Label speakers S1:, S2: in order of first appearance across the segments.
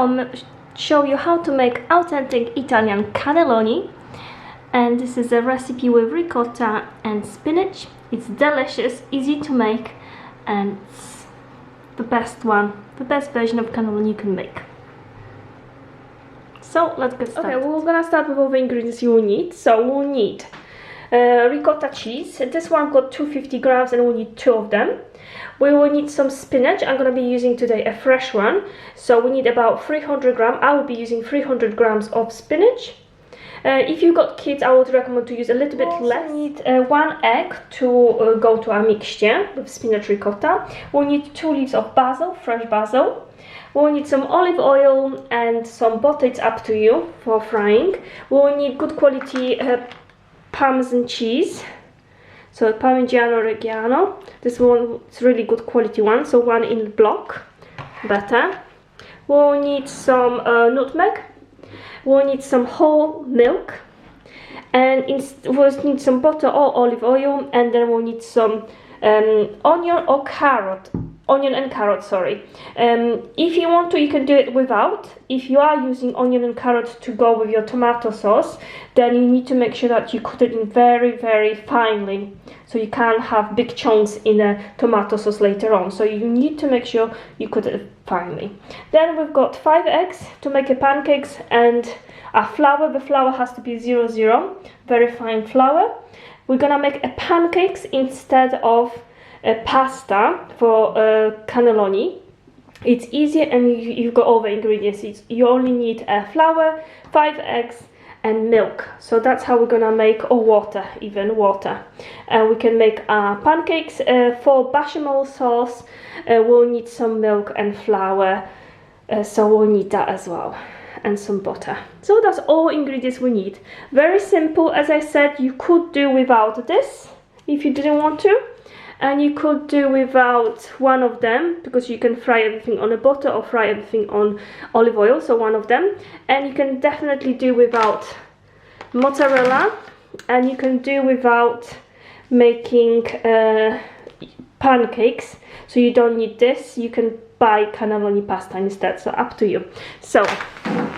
S1: I'll show you how to make authentic Italian cannelloni. And this is a recipe with ricotta and spinach. It's delicious, easy to make, and it's the best version of cannelloni you can make. So let's get started. Okay, we're gonna start with all the ingredients you will need. So we'll need ricotta cheese. This one got 250 grams and we'll need 2 of them. We will need some spinach. I'm going to be using today a fresh one. So we need about 300 grams. I will be using 300 grams of spinach. If you've got kids, I would recommend to use a little bit less. We need 1 egg to go to our mixture with spinach ricotta. We'll need 2 leaves of basil, fresh basil. We'll need some olive oil and some butter. It's up to you for frying. We'll need good quality Parmesan cheese, so Parmigiano Reggiano. This one is really good quality one, so one in block. Butter. We'll need some nutmeg. We'll need some whole milk, and we'll need some butter or olive oil, and then we'll need some onion and carrot, sorry. If you want to, you can do it without. If you are using onion and carrot to go with your tomato sauce, then you need to make sure that you cut it in very, very finely, so you can't have big chunks in a tomato sauce later on. So you need to make sure you cut it finely. Then we've got 5 eggs to make a pancakes, and a flour. The flour has to be 00, very fine flour. We're gonna make a pancakes instead of pasta for cannelloni. It's easier, and you've got all the ingredients. You only need flour, 5 eggs and milk. So that's how we're gonna make, or water, even water. We can make pancakes. For bechamel sauce, we'll need some milk and flour, so we'll need that as well, and some butter. So that's all ingredients we need. Very simple. As I said, you could do without this if you didn't want to, and you could do without one of them, because you can fry everything on a butter or fry everything on olive oil, so one of them. And you can definitely do without mozzarella, and you can do without making pancakes, so you don't need this. You can buy cannelloni pasta instead, so up to you. So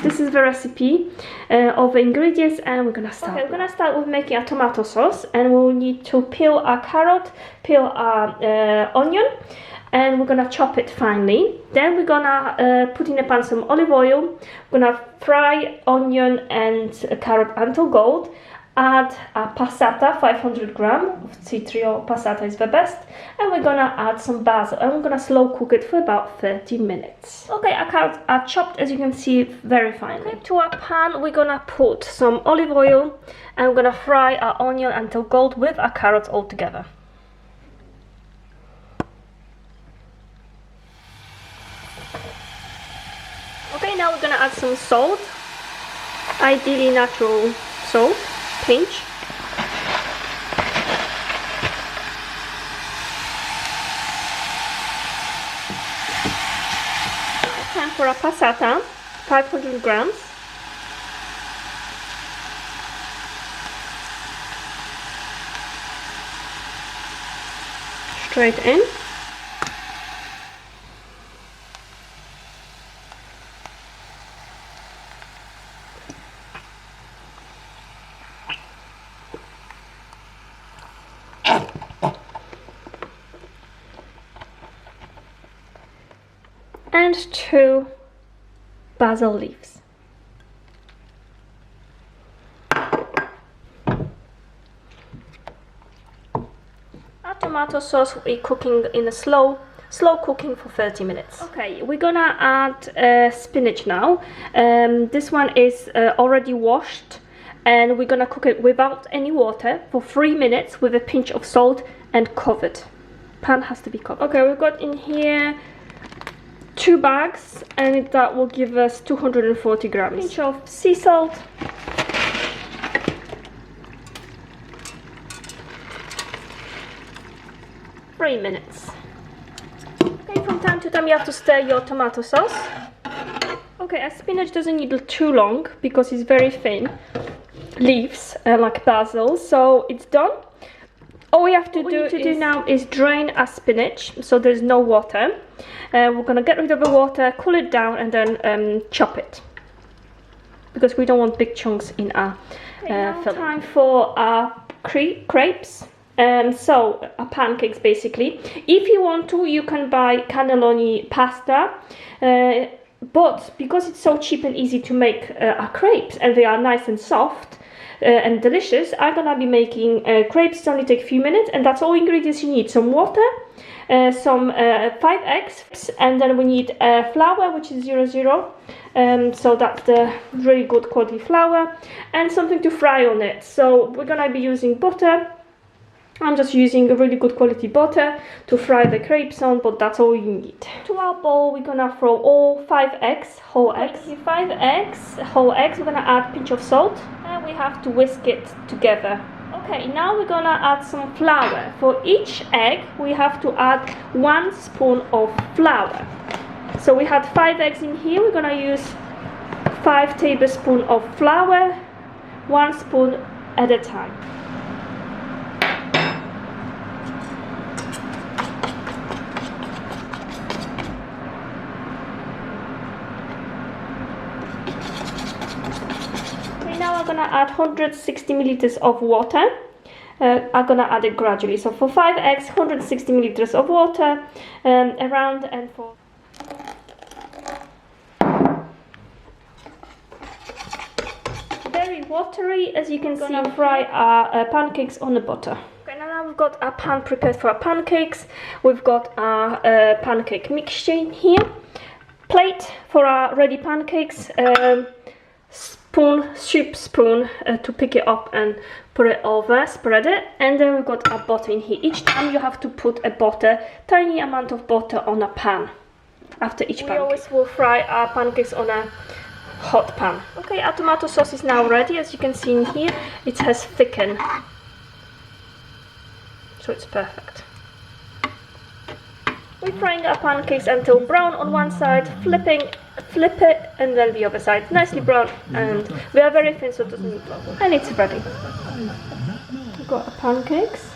S1: this is the recipe of the ingredients, and we're gonna start. Okay, we're gonna start with making a tomato sauce, and we'll need to peel our carrot, peel our onion, and we're gonna chop it finely. Then we're gonna put in a pan some olive oil. We're gonna fry onion and carrot until gold. Add a passata, 500 grams of citrio passata is the best, and we're gonna add some basil, and we're gonna slow cook it for about 30 minutes. Okay, our carrots are chopped, as you can see, very finely. Okay, to our pan, we're gonna put some olive oil, and we're gonna fry our onion until gold with our carrots all together. Okay, now we're gonna add some salt, ideally natural salt. Pinch. Time for a passata, 500 grams. Straight in. And 2 basil leaves. Our tomato sauce will be cooking in a slow cooking for 30 minutes. Okay, we're gonna add spinach now. This one is already washed, and we're gonna cook it without any water for 3 minutes with a pinch of salt and covered. Pan has to be covered. Okay, we've got in here 2 bags, and that will give us 240 grams. Pinch of sea salt. Three minutes. Okay, from time to time you have to stir your tomato sauce. Okay, a spinach doesn't need too long because it's very thin leaves, like basil, so it's done. All we have to do now is drain our spinach, so there's no water. We're gonna get rid of the water, cool it down, and then chop it, because we don't want big chunks in our filling. Time for our crepes. So pancakes basically. If you want to, you can buy cannelloni pasta, but because it's so cheap and easy to make our crepes, and they are nice and soft and delicious, I'm gonna be making crepes. It only take a few minutes, and that's all ingredients you need: some water, some 5 eggs, and then we need flour, which is 00. So that's the really good quality flour, and something to fry on it. So we're gonna be using butter. I'm just using a really good quality butter to fry the crepes on, but that's all you need. To our bowl, we're gonna throw all 5 eggs, whole eggs. 5 eggs, whole eggs. We're gonna add a pinch of salt, and we have to whisk it together. Okay, now we're gonna add some flour. For each egg, we have to add 1 spoon of flour. So we had 5 eggs in here. We're gonna use 5 tablespoons of flour, 1 spoon at a time. Now I'm gonna add 160 milliliters of water. I'm gonna add it gradually. So for 5 eggs, 160 milliliters of water, around, and for very watery, as you can see. Gonna fry our pancakes on the butter. Okay, now we've got our pan prepared for our pancakes. We've got our pancake mixture in here. Plate for our ready pancakes. Soup spoon to pick it up and put it over, spread it, and then we've got our butter in here. Each time you have to put a tiny amount of butter on a pan after each pancake. We always will fry our pancakes on a hot pan. Okay, our tomato sauce is now ready. As you can see in here, it has thickened, so it's perfect. We're frying our pancakes until brown on one side, flip it, and then the other side. Nicely brown, and they are very thin, so it doesn't need long. And it's ready. We've got our pancakes.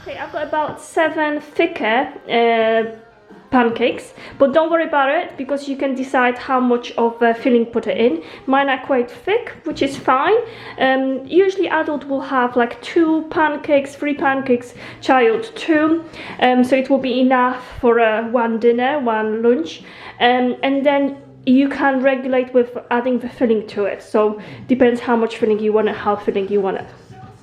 S1: Okay, I've got about 7 thicker pancakes, but don't worry about it, because you can decide how much of filling put it in. Mine are quite thick, which is fine. Usually adult will have like 2 pancakes, 3 pancakes, child 2, so it will be enough for 1 dinner, 1 lunch, and then you can regulate with adding the filling to it. So depends how much filling you want and how filling you want it.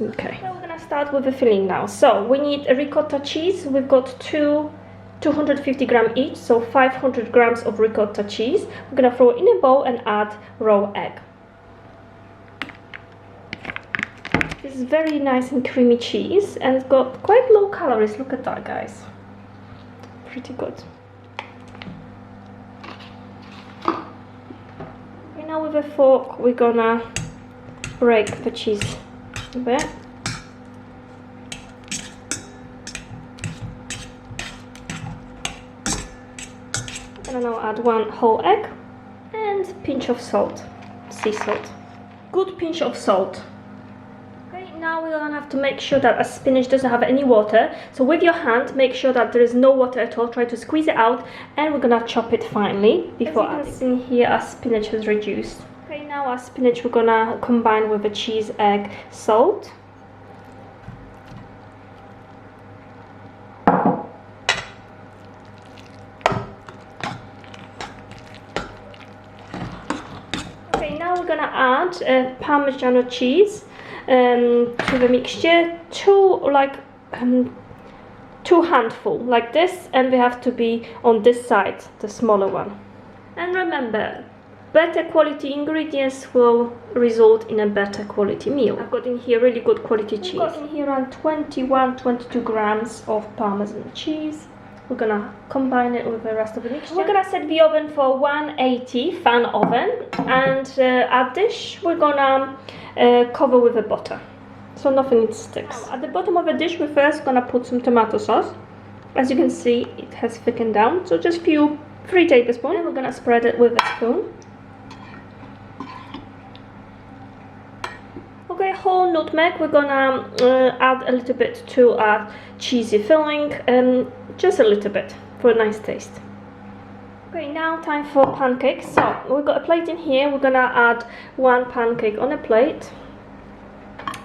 S1: Okay, so we're gonna start with the filling now. So we need a ricotta cheese. We've got 250 grams each, so 500 grams of ricotta cheese. We're gonna throw it in a bowl and add raw egg. This is very nice and creamy cheese, and it's got quite low calories. Look at that, guys. Pretty good. Okay, now with a fork, we're gonna break the cheese a bit. And now add 1 whole egg and pinch of salt, sea salt. Good pinch of salt. Okay, now we're gonna have to make sure that our spinach doesn't have any water. So with your hand, make sure that there is no water at all. Try to squeeze it out, and we're gonna chop it finely before adding. As you can see here, our spinach has reduced. Okay, now our spinach we're gonna combine with the cheese, egg, salt. Okay, now we're gonna add Parmigiano cheese to the mixture. 2 handful like this, and they have to be on this side, the smaller one. And remember, better quality ingredients will result in a better quality meal. I've got in here really good quality cheese. I've got in here around 22 grams of Parmesan cheese. We're gonna combine it with the rest of the mixture. We're gonna set the oven for 180 fan oven, and our dish we're gonna cover with the butter. so nothing sticks. Now, at the bottom of the dish, we're first gonna put some tomato sauce. As you can see, it has thickened down, so just 3 tablespoons. And we're gonna spread it with a spoon. Okay, whole nutmeg. We're gonna add a little bit to our cheesy filling, just a little bit for a nice taste. Okay, now time for pancakes. So we've got a plate in here. We're gonna add 1 pancake on a plate,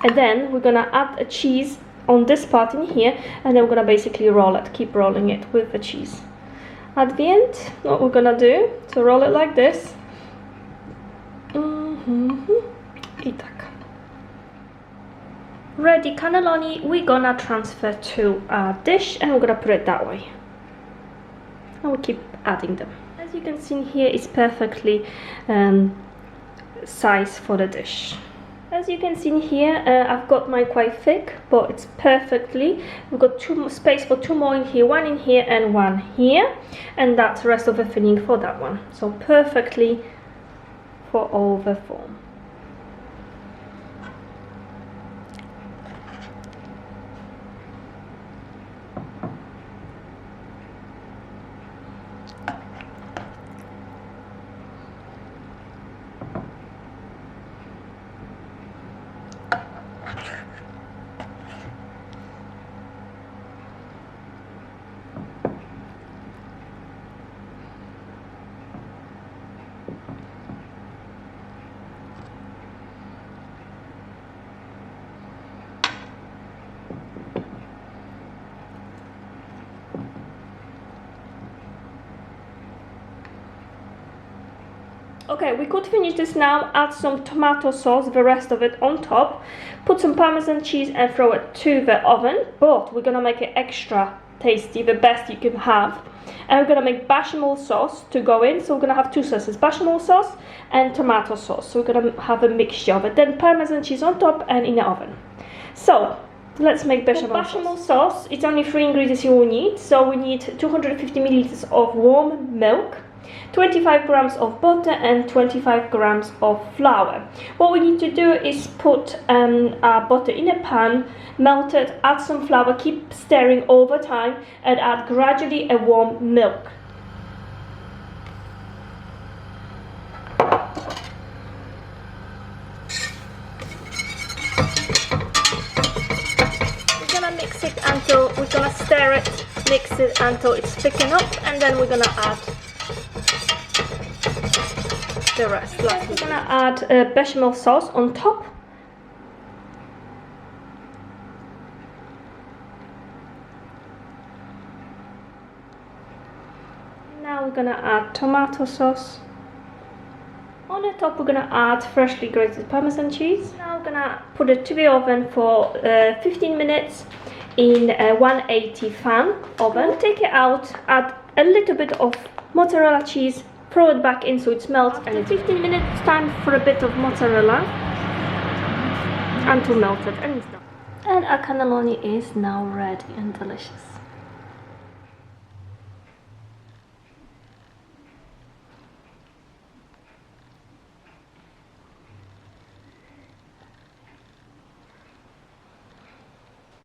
S1: and then we're gonna add a cheese on this part in here, and then we're gonna basically roll it, keep rolling it with the cheese. At the end, what we're gonna do, so roll it like this. I tak. Ready cannelloni, we're gonna transfer to our dish, and we're gonna put it that way. And we'll keep adding them. As you can see here, it's perfectly sized for the dish. As you can see here, I've got mine quite thick, but it's perfectly. We've got space for 2 more in here, 1 in here and 1 here, and that's the rest of the filling for that one. So perfectly for all the form. Okay, we could finish this now, add some tomato sauce, the rest of it on top, put some Parmesan cheese and throw it to the oven, but we're gonna make it extra tasty, the best you can have. And we're gonna make bechamel sauce to go in, so we're gonna have 2 sauces, bechamel sauce and tomato sauce. So we're gonna have a mixture of it, then Parmesan cheese on top and in the oven. So let's make bechamel sauce. It's only 3 ingredients you will need. So we need 250 milliliters of warm milk, 25 grams of butter and 25 grams of flour. What we need to do is put our butter in a pan, melt it, add some flour, keep stirring over time, and add gradually a warm milk. We're gonna mix it until, we're gonna stir it, mix it until it's thick enough, and then we're gonna add the rest. Last, we're gonna add bechamel sauce on top. Now we're gonna add tomato sauce. On the top we're gonna add freshly grated Parmesan cheese. Now we're gonna put it to the oven for 15 minutes in a 180 fan oven. We'll take it out, add a little bit of mozzarella cheese, throw it back in so it melts, and in 15 minutes time for a bit of mozzarella until melted, and it's done. And our cannelloni is now ready and delicious.